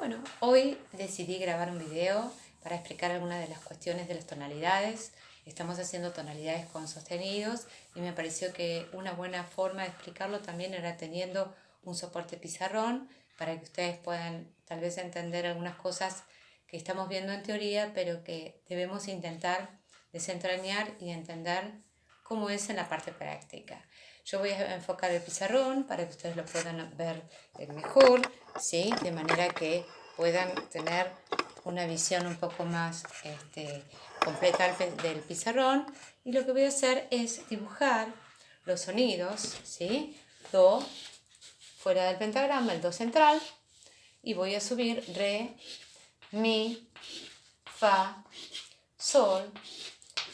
Bueno, hoy decidí grabar un video para explicar algunas de las cuestiones de las tonalidades. Estamos haciendo tonalidades con sostenidos y me pareció que una buena forma de explicarlo también era teniendo un soporte pizarrón para que ustedes puedan tal vez entender algunas cosas que estamos viendo en teoría, pero que debemos intentar desentrañar y entender cómo es en la parte práctica. Yo voy a enfocar el pizarrón para que ustedes lo puedan ver mejor, ¿sí? De manera que puedan tener una visión un poco más completa del pizarrón. Y lo que voy a hacer es dibujar los sonidos, ¿sí? Do, fuera del pentagrama, el do central, y voy a subir re, mi, fa, sol,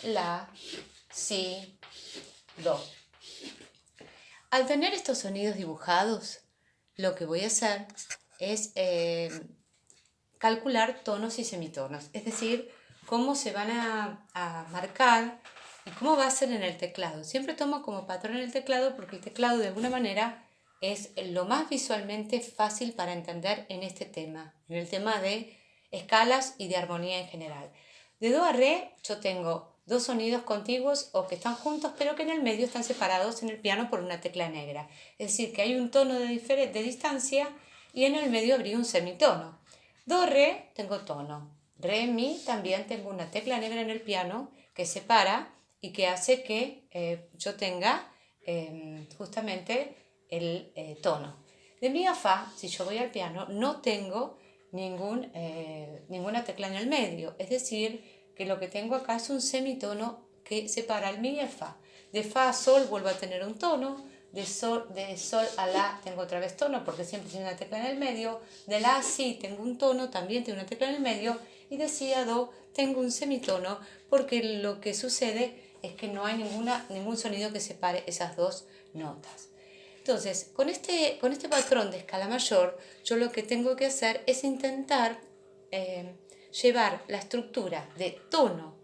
la, si, do. Al tener estos sonidos dibujados, lo que voy a hacer es calcular tonos y semitonos, es decir, cómo se van a marcar y cómo va a ser en el teclado. Siempre tomo como patrón el teclado porque el teclado de alguna manera es lo más visualmente fácil para entender en este tema, en el tema de escalas y de armonía en general. De do a re yo tengo dos sonidos contiguos o que están juntos, pero que en el medio están separados en el piano por una tecla negra. Es decir, que hay un tono de distancia y en el medio habría un semitono. Do, re, tengo tono. Re, mi, también tengo una tecla negra en el piano que separa y que hace que yo tenga justamente el tono. De mi a fa, si yo voy al piano, no tengo ninguna tecla en el medio. Es decir, que lo que tengo acá es un semitono que separa el mi y el fa. De fa a sol vuelvo a tener un tono, de sol a la tengo otra vez tono porque siempre tiene una tecla en el medio, de la a si tengo un tono, también tengo una tecla en el medio, y de si a do tengo un semitono porque lo que sucede es que no hay ningún sonido que separe esas dos notas. Entonces, con este patrón de escala mayor, yo lo que tengo que hacer es intentar llevar la estructura de tono,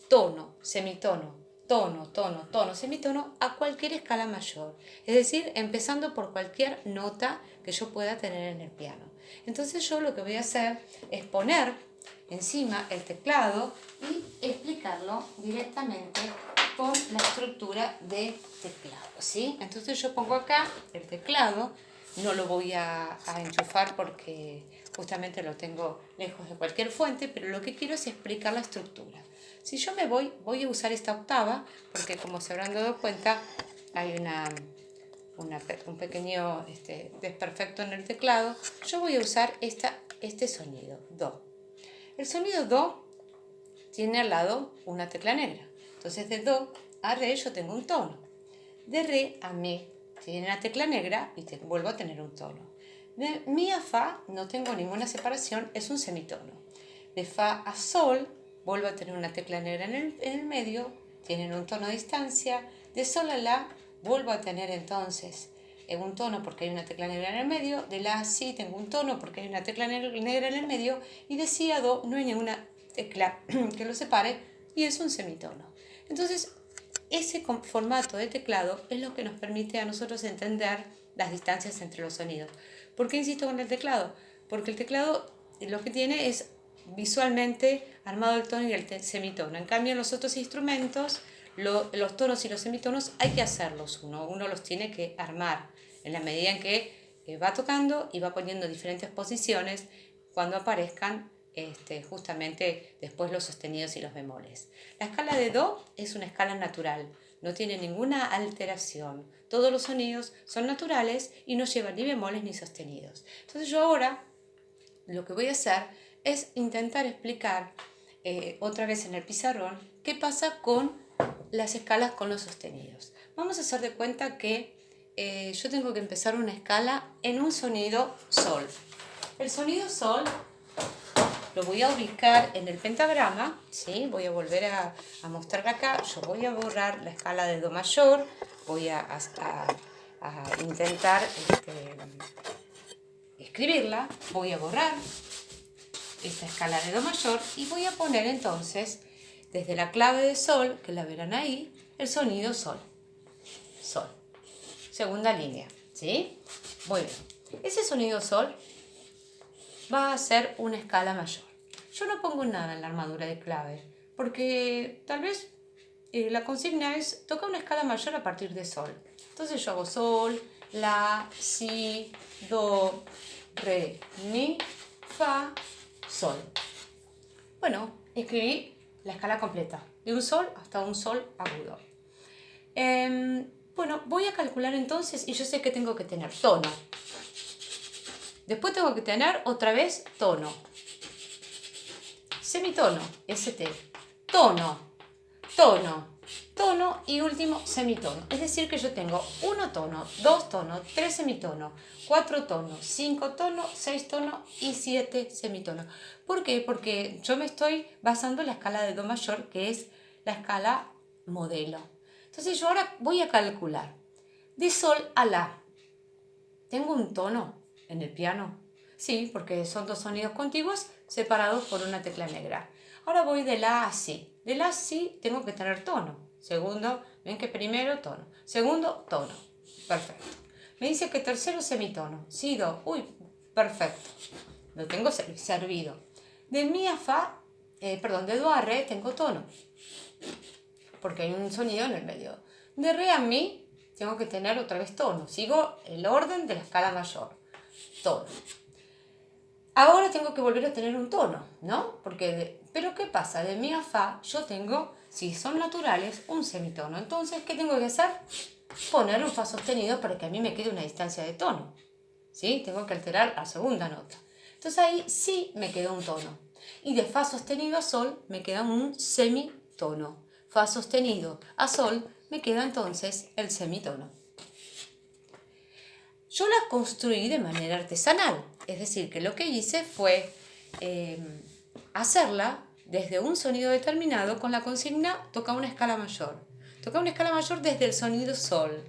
tono, semitono, tono, tono, tono, semitono a cualquier escala mayor. Es decir, empezando por cualquier nota que yo pueda tener en el piano. Entonces yo lo que voy a hacer es poner encima el teclado y explicarlo directamente con la estructura de teclado, ¿sí? Entonces yo pongo acá el teclado, no lo voy a enchufar porque justamente lo tengo lejos de cualquier fuente, pero lo que quiero es explicar la estructura. Si yo me voy a usar esta octava, porque como se habrán dado cuenta, hay un pequeño desperfecto en el teclado. Yo voy a usar este sonido, do. El sonido do tiene al lado una tecla negra. Entonces de do a re yo tengo un tono. De re a mi tiene una tecla negra y vuelvo a tener un tono. De mi a fa no tengo ninguna separación, es un semitono. De fa a sol vuelvo a tener una tecla negra en el medio, tienen un tono de distancia. De sol a la vuelvo a tener entonces un tono porque hay una tecla negra en el medio. De la a si tengo un tono porque hay una tecla negra en el medio. Y de si a do no hay ninguna tecla que lo separe y es un semitono. Entonces, ese formato de teclado es lo que nos permite a nosotros entender las distancias entre los sonidos. ¿Por qué insisto con el teclado? Porque el teclado lo que tiene es visualmente armado el tono y el semitono. En cambio, en los otros instrumentos, los tonos y los semitonos hay que hacerlos. Uno los tiene que armar en la medida en que va tocando y va poniendo diferentes posiciones cuando aparezcan justamente después los sostenidos y los bemoles. La escala de do es una escala natural, no tiene ninguna alteración. Todos los sonidos son naturales y no llevan ni bemoles ni sostenidos. Entonces yo ahora lo que voy a hacer es intentar explicar otra vez en el pizarrón qué pasa con las escalas con los sostenidos. Vamos a hacer de cuenta que yo tengo que empezar una escala en un sonido sol. El sonido sol lo voy a ubicar en el pentagrama, ¿sí? Voy a volver a mostrar acá. Yo voy a borrar la escala de do mayor, voy a intentar escribirla, voy a borrar esta escala de do mayor y voy a poner entonces desde la clave de sol, que la verán ahí, el sonido sol. Sol. Segunda línea, ¿sí? Muy bien. Ese sonido sol va a ser una escala mayor. Yo no pongo nada en la armadura de clave, porque tal vez la consigna es toca una escala mayor a partir de sol. Entonces yo hago sol, la, si, do, re, mi, fa, sol. Bueno, escribí la escala completa, de un sol hasta un sol agudo. Bueno, voy a calcular entonces y yo sé que tengo que tener tono. Después tengo que tener otra vez tono. Semitono, ST. Tono, tono, tono y último semitono. Es decir que yo tengo 1 tono, 2 tonos, 3 semitonos, 4 tonos, 5 tonos, 6 tonos y 7 semitonos. ¿Por qué? Porque yo me estoy basando en la escala de do mayor, que es la escala modelo. Entonces yo ahora voy a calcular. De sol a la. ¿Tengo un tono en el piano? Sí, porque son dos sonidos contiguos separados por una tecla negra. Ahora voy de la a si. De la a si tengo que tener tono. Segundo, ven que primero tono. Segundo, tono. Perfecto. Me dice que tercero semitono. Si, do. Uy, perfecto. Lo tengo servido. De mi a fa, de do a re tengo tono. Porque hay un sonido en el medio. De re a mi tengo que tener otra vez tono. Sigo el orden de la escala mayor. Tono. Ahora tengo que volver a tener un tono, ¿no? Pero ¿qué pasa? De mi a fa yo tengo, si son naturales, un semitono. Entonces, ¿qué tengo que hacer? Poner un fa sostenido para que a mí me quede una distancia de tono. ¿Sí? Tengo que alterar la segunda nota. Entonces ahí sí me quedó un tono. Y de fa sostenido a sol me queda un semitono. Fa sostenido a sol me queda entonces el semitono. Yo la construí de manera artesanal, es decir, que lo que hice fue hacerla desde un sonido determinado con la consigna toca una escala mayor. Toca una escala mayor desde el sonido sol.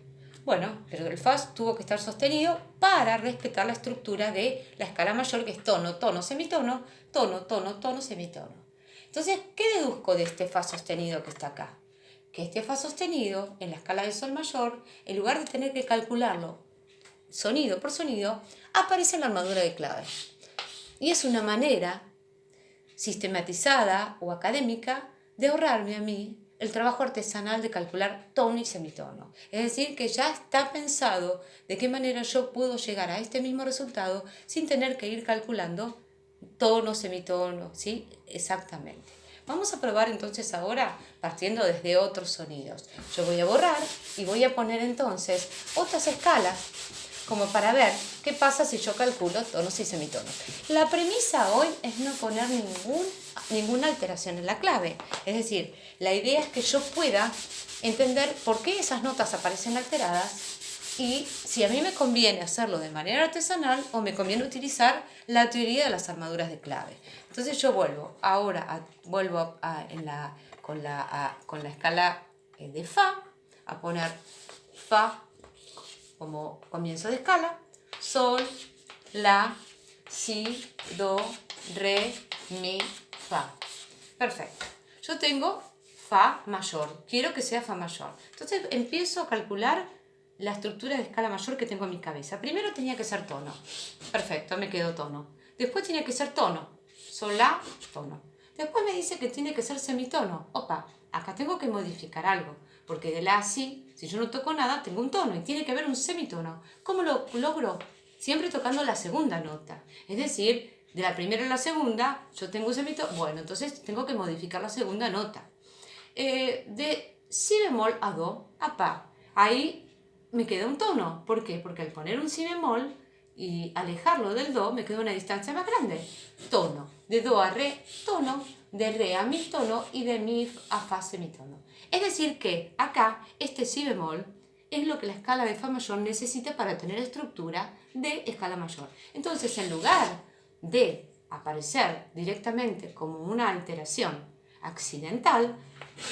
Bueno, pero el fa tuvo que estar sostenido para respetar la estructura de la escala mayor, que es tono, tono, semitono, tono, tono, tono, semitono. Entonces, ¿qué deduzco de este fa sostenido que está acá? Que este fa sostenido en la escala de sol mayor, en lugar de tener que calcularlo sonido por sonido, aparece en la armadura de clave. Y es una manera sistematizada o académica de ahorrarme a mí el trabajo artesanal de calcular tono y semitono. Es decir, que ya está pensado de qué manera yo puedo llegar a este mismo resultado sin tener que ir calculando tono, semitono, ¿sí? Exactamente. Vamos a probar entonces ahora partiendo desde otros sonidos. Yo voy a borrar y voy a poner entonces otras escalas como para ver qué pasa si yo calculo tonos y semitonos. La premisa hoy es no poner ninguna alteración en la clave. Es decir, la idea es que yo pueda entender por qué esas notas aparecen alteradas y si a mí me conviene hacerlo de manera artesanal o me conviene utilizar la teoría de las armaduras de clave. Entonces yo vuelvo con la escala de fa a poner fa como comienzo de escala, sol, la, si, do, re, mi, fa. Perfecto. Yo tengo fa mayor, quiero que sea fa mayor. Entonces empiezo a calcular la estructura de escala mayor que tengo en mi cabeza. Primero tenía que ser tono. Perfecto, me quedó tono. Después tenía que ser tono. Sol, la, tono. Después me dice que tiene que ser semitono. Opa, acá tengo que modificar algo. Porque de la a si yo no toco nada, tengo un tono y tiene que haber un semitono. ¿Cómo lo logro? Siempre tocando la segunda nota. Es decir, de la primera a la segunda, yo tengo un semitono. Bueno, entonces tengo que modificar la segunda nota. De si bemol a do, a fa. Ahí me queda un tono. ¿Por qué? Porque al poner un si bemol y alejarlo del do, me queda una distancia más grande. Tono. De do a re, tono. De re a mi, tono. Y de mi a fa, semitono. Es decir que acá este si bemol es lo que la escala de fa mayor necesita para tener estructura de escala mayor. Entonces, en lugar de aparecer directamente como una alteración accidental,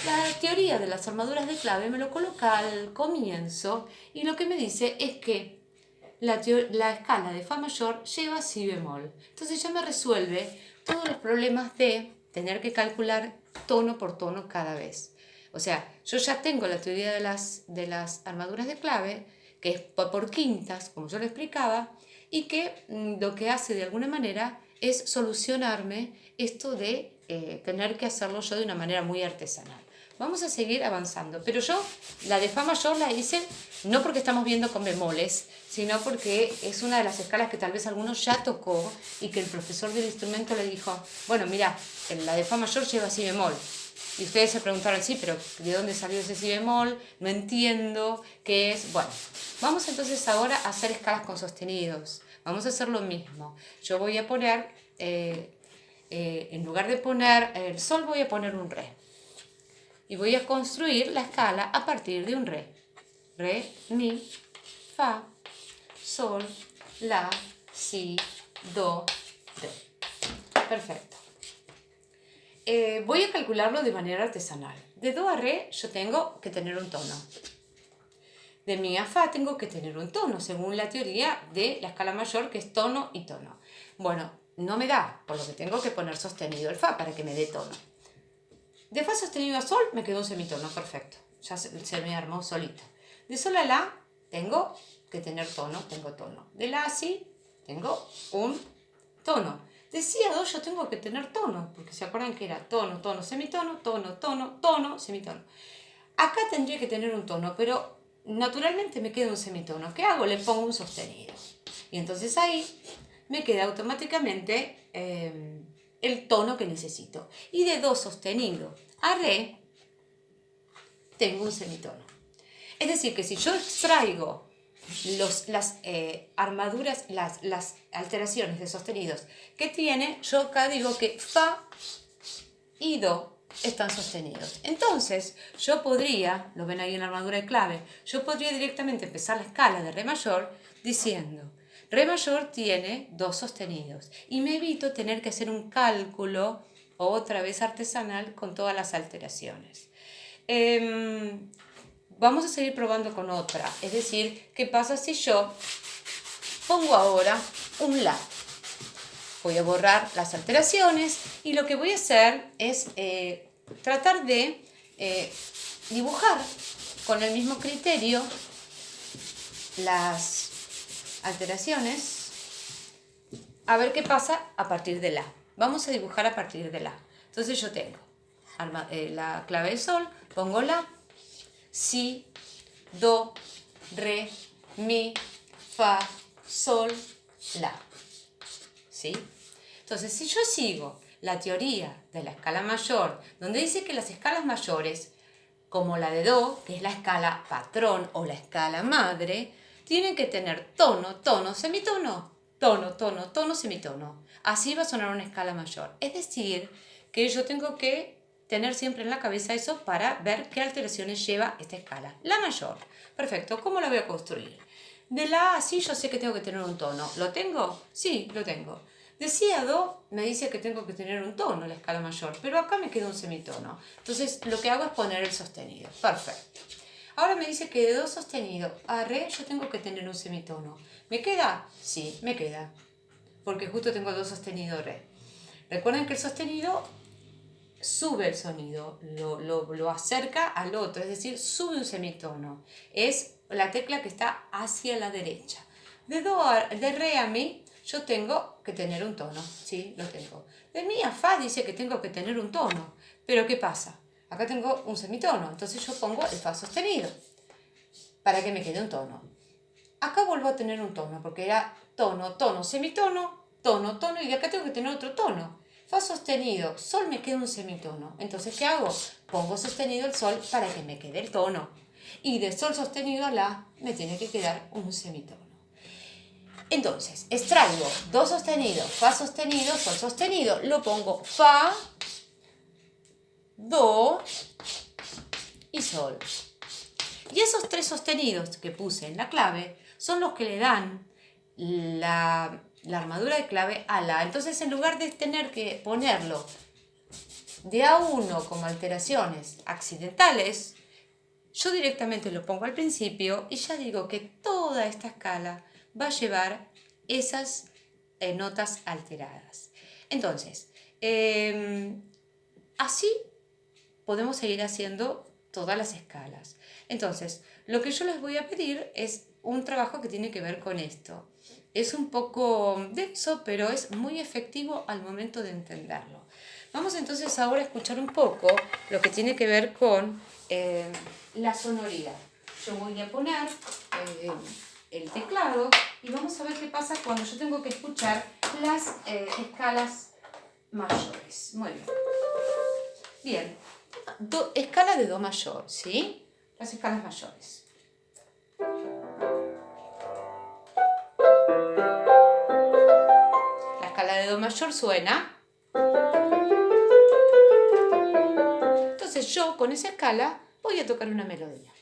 la teoría de las armaduras de clave me lo coloca al comienzo y lo que me dice es que la escala de fa mayor lleva si bemol. Entonces ya me resuelve todos los problemas de tener que calcular tono por tono cada vez. O sea, yo ya tengo la teoría de las armaduras de clave, que es por quintas, como yo lo explicaba, y que lo que hace de alguna manera es solucionarme esto de tener que hacerlo yo de una manera muy artesanal. Vamos a seguir avanzando, pero yo la de Fa mayor la hice no porque estamos viendo con bemoles, sino porque es una de las escalas que tal vez alguno ya tocó y que el profesor del instrumento le dijo, bueno, mira, la de Fa mayor lleva si bemol. Y ustedes se preguntaron, sí, pero ¿de dónde salió ese si bemol? No entiendo qué es. Bueno, vamos entonces ahora a hacer escalas con sostenidos. Vamos a hacer lo mismo. Yo voy a poner, en lugar de poner el sol, voy a poner un re. Y voy a construir la escala a partir de un re. Re, mi, fa, sol, la, si, do, re. Perfecto. Voy a calcularlo de manera artesanal. De do a re yo tengo que tener un tono. De mi a fa tengo que tener un tono, según la teoría de la escala mayor, que es tono y tono. Bueno, no me da, por lo que tengo que poner sostenido el fa para que me dé tono. De fa sostenido a sol me quedó un semitono, perfecto. Ya se me armó solito. De sol a la tengo que tener tono, tengo tono. De la a si tengo un tono. De si a do yo tengo que tener tono, porque se acuerdan que era tono, tono, semitono, tono, tono, tono, semitono. Acá tendría que tener un tono, pero naturalmente me queda un semitono. ¿Qué hago? Le pongo un sostenido. Y entonces ahí me queda automáticamente el tono que necesito. Y de do sostenido a re tengo un semitono. Es decir, que si yo extraigo las armaduras, las alteraciones de sostenidos que tiene, yo acá digo que fa y do están sostenidos. Entonces, yo podría, lo ven ahí en la armadura de clave, yo podría directamente empezar la escala de re mayor diciendo, re mayor tiene dos sostenidos y me evito tener que hacer un cálculo otra vez artesanal con todas las alteraciones. Vamos a seguir probando con otra, es decir, ¿qué pasa si yo pongo ahora un la? Voy a borrar las alteraciones y lo que voy a hacer es tratar de dibujar con el mismo criterio las alteraciones, a ver qué pasa a partir de la. Vamos a dibujar a partir de la. Entonces yo tengo la clave de sol, pongo la, si, do, re, mi, fa, sol, la. ¿Sí? Entonces, si yo sigo la teoría de la escala mayor, donde dice que las escalas mayores, como la de do, que es la escala patrón o la escala madre, tienen que tener tono, tono, semitono, tono, tono, tono, semitono. Así va a sonar una escala mayor. Es decir, que yo tengo que tener siempre en la cabeza eso para ver qué alteraciones lleva esta escala. La mayor. Perfecto. ¿Cómo la voy a construir? De la A a si yo sé que tengo que tener un tono. ¿Lo tengo? Sí, lo tengo. De si a do me dice que tengo que tener un tono, la escala mayor, pero acá me queda un semitono. Entonces lo que hago es poner el sostenido. Perfecto. Ahora me dice que de do sostenido a re yo tengo que tener un semitono. ¿Me queda? Sí, me queda. Porque justo tengo do sostenido re. Recuerden que el sostenido sube el sonido, lo acerca al otro, es decir, sube un semitono. Es la tecla que está hacia la derecha. De re a mi, yo tengo que tener un tono, ¿sí? Lo tengo. De mi a fa dice que tengo que tener un tono, pero ¿qué pasa? Acá tengo un semitono, entonces yo pongo el fa sostenido para que me quede un tono. Acá vuelvo a tener un tono, porque era tono, tono, semitono, tono, tono, y acá tengo que tener otro tono. Fa sostenido, sol me queda un semitono. Entonces, ¿qué hago? Pongo sostenido el sol para que me quede el tono. Y de sol sostenido a la me tiene que quedar un semitono. Entonces, extraigo do sostenido, fa sostenido, sol sostenido. Lo pongo fa, do y sol. Y esos tres sostenidos que puse en la clave son los que le dan la armadura de clave a la. Entonces, en lugar de tener que ponerlo de a uno como alteraciones accidentales, yo directamente lo pongo al principio y ya digo que toda esta escala va a llevar esas notas alteradas. Entonces, así podemos seguir haciendo todas las escalas. Entonces, lo que yo les voy a pedir es un trabajo que tiene que ver con esto. es un poco denso, pero es muy efectivo al momento de entenderlo. Vamos entonces ahora a escuchar un poco lo que tiene que ver con la sonoridad. Yo voy a poner el teclado y vamos a ver qué pasa cuando yo tengo que escuchar las escalas mayores. Muy bien. Bien, escala de Do mayor, ¿sí? Las escalas mayores. La escala de Do mayor suena. Entonces yo con esa escala voy a tocar una melodía.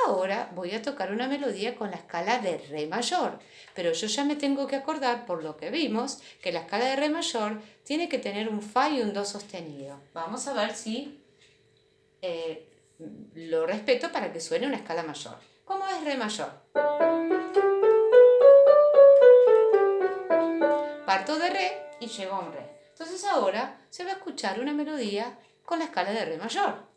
Ahora voy a tocar una melodía con la escala de Re mayor, pero yo ya me tengo que acordar, por lo que vimos, que la escala de Re mayor tiene que tener un Fa y un Do sostenido. Vamos a ver si lo respeto para que suene una escala mayor. ¿Cómo es Re mayor? Parto de Re y llego a un Re. Entonces ahora se va a escuchar una melodía con la escala de Re mayor.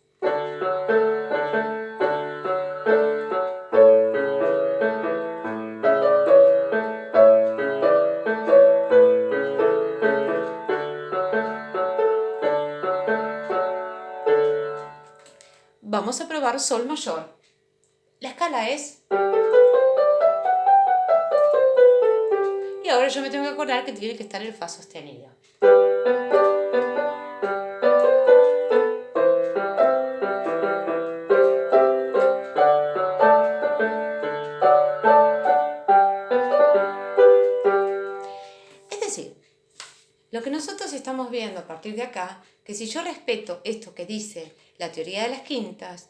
Vamos a probar Sol mayor. La escala es... Y ahora yo me tengo que acordar que tiene que estar el Fa sostenido. Es decir, lo que nosotros estamos viendo a partir de acá, que si yo respeto esto que dice la teoría de las quintas,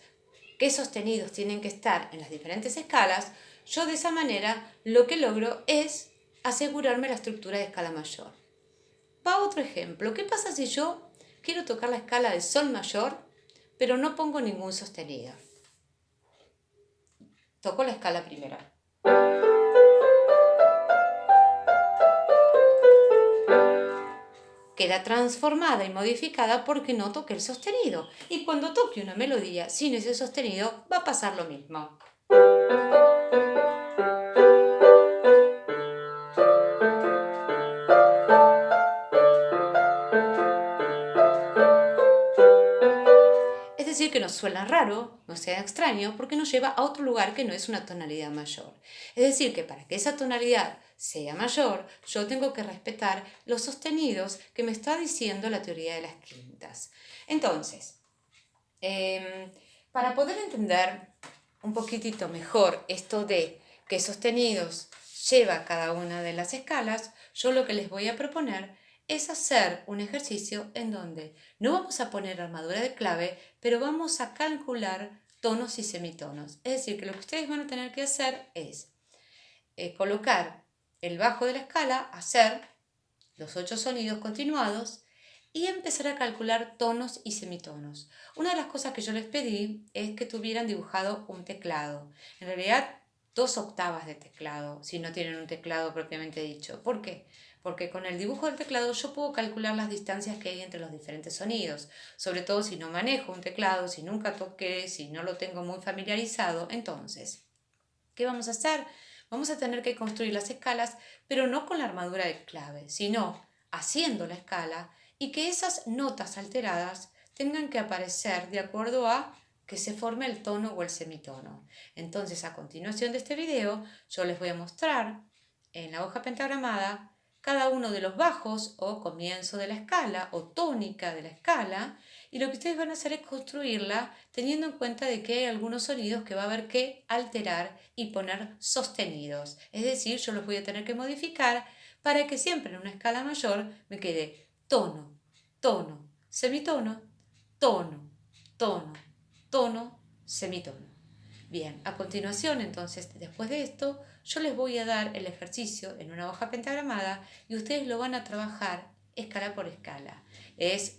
qué sostenidos tienen que estar en las diferentes escalas, yo de esa manera lo que logro es asegurarme la estructura de escala mayor. Va otro ejemplo. ¿Qué pasa si yo quiero tocar la escala de Sol mayor, pero no pongo ningún sostenido? Toco la escala primera. Queda transformada y modificada porque no toqué el sostenido. Y cuando toque una melodía sin ese sostenido, va a pasar lo mismo. Es decir, que nos suena raro, nos sea extraño, porque nos lleva a otro lugar que no es una tonalidad mayor. Es decir, que para que esa tonalidad sea mayor, yo tengo que respetar los sostenidos que me está diciendo la teoría de las quintas. Entonces, para poder entender un poquitito mejor esto de qué sostenidos lleva cada una de las escalas, yo lo que les voy a proponer es hacer un ejercicio en donde no vamos a poner armadura de clave, pero vamos a calcular tonos y semitonos. Es decir, que lo que ustedes van a tener que hacer es colocar el bajo de la escala, hacer los 8 sonidos continuados y empezar a calcular tonos y semitonos. Una de las cosas que yo les pedí es que tuvieran dibujado un teclado. En realidad, 2 octavas de teclado, si no tienen un teclado propiamente dicho. ¿Por qué? Porque con el dibujo del teclado yo puedo calcular las distancias que hay entre los diferentes sonidos. Sobre todo si no manejo un teclado, si nunca toqué, si no lo tengo muy familiarizado. Entonces, ¿qué vamos a hacer? Vamos a tener que construir las escalas, pero no con la armadura de clave, sino haciendo la escala y que esas notas alteradas tengan que aparecer de acuerdo a que se forme el tono o el semitono. Entonces, a continuación de este video, yo les voy a mostrar en la hoja pentagramada cada uno de los bajos o comienzo de la escala o tónica de la escala, y lo que ustedes van a hacer es construirla teniendo en cuenta de que hay algunos sonidos que va a haber que alterar y poner sostenidos. Es decir, yo los voy a tener que modificar para que siempre en una escala mayor me quede tono, tono, semitono, tono, tono, tono, semitono. Bien, a continuación, entonces, después de esto, yo les voy a dar el ejercicio en una hoja pentagramada y ustedes lo van a trabajar escala por escala. Es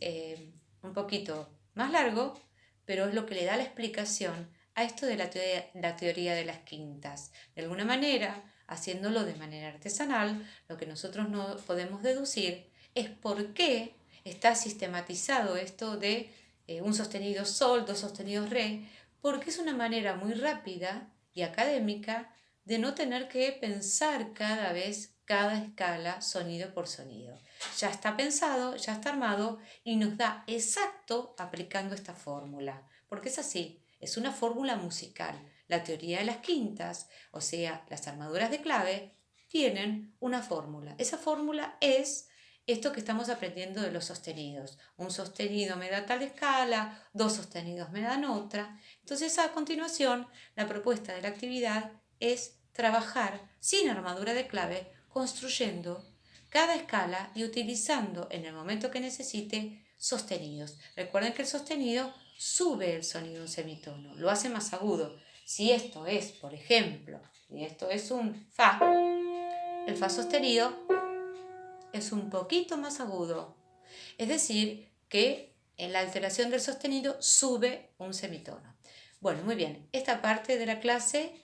un poquito más largo, pero es lo que le da la explicación a esto de la teoría de las quintas. De alguna manera, haciéndolo de manera artesanal, lo que nosotros no podemos deducir es por qué está sistematizado esto de un sostenido sol, dos sostenidos re, porque es una manera muy rápida y académica de no tener que pensar cada vez cada escala sonido por sonido. Ya está pensado, ya está armado y nos da exacto aplicando esta fórmula, porque es así, es una fórmula musical. La teoría de las quintas, o sea, las armaduras de clave, tienen una fórmula. Esa fórmula es esto que estamos aprendiendo de los sostenidos. Un sostenido me da tal escala, dos sostenidos me dan otra. Entonces, a continuación, la propuesta de la actividad es trabajar sin armadura de clave, construyendo cada escala y utilizando en el momento que necesite sostenidos. Recuerden que el sostenido sube el sonido un semitono, lo hace más agudo. Si esto es, por ejemplo, si esto es un fa, el fa sostenido es un poquito más agudo. Es decir, que en la alteración del sostenido sube un semitono. Bueno, muy bien. Esta parte de la clase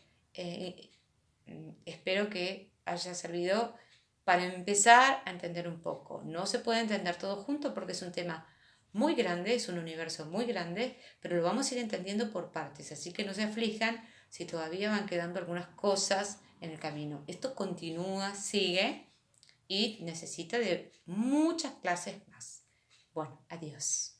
espero que haya servido para empezar a entender un poco. No se puede entender todo junto porque es un tema muy grande, es un universo muy grande, pero lo vamos a ir entendiendo por partes, así que no se aflijan si todavía van quedando algunas cosas en el camino. Esto continúa, sigue y necesita de muchas clases más. Bueno, adiós.